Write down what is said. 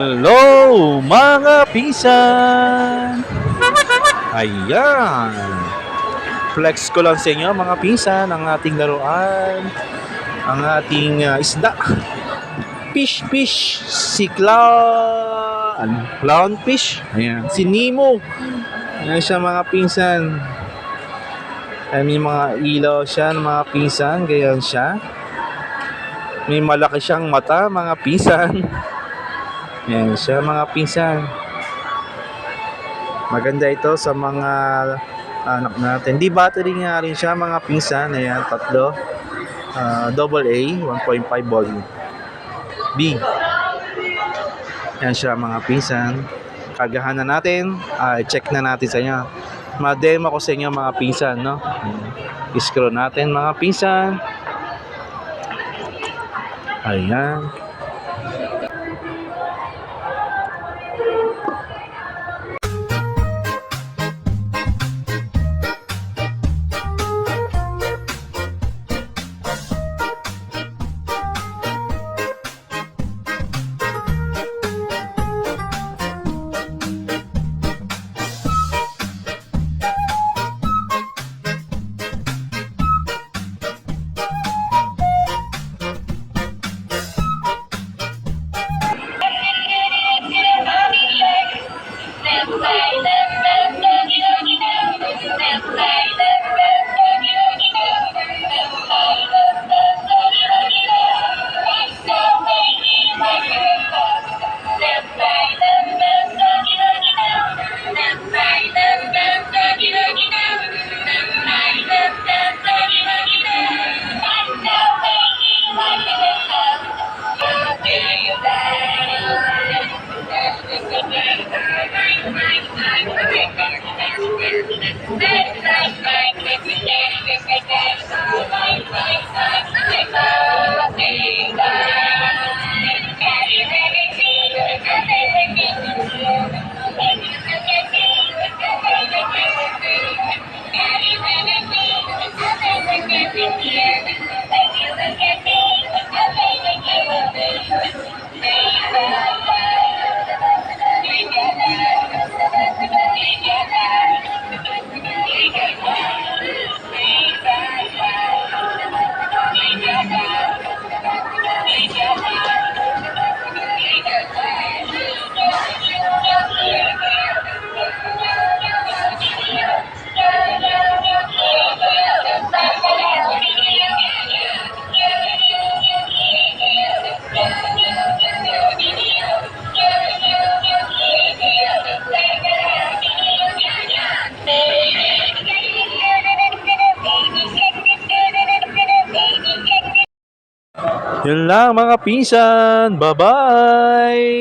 Hello mga pinsan! Ayan! Flex ko lang sa inyo mga pinsan ang ating laruan, ang ating isda. Fish, si clownfish. Ayan, si Nemo. Ayan siya mga pinsan. Ayan, may mga ilaw siya ng mga pinsan, ganyan siya. May malaki siyang mata mga pinsan. Ayan siya mga pinsan. Maganda ito sa mga anak natin. Di battery nga rin siya mga pinsan. Ayan, tatlo. Double A, 1.5 volume. B. Ayan siya mga pinsan. Kagahan na natin. Check na natin sa inyo. Ma-demo ko sa inyo mga pinsan, no? I-scroll natin mga pinsan. Ayan. Yun lang mga pinsan. Bye-bye!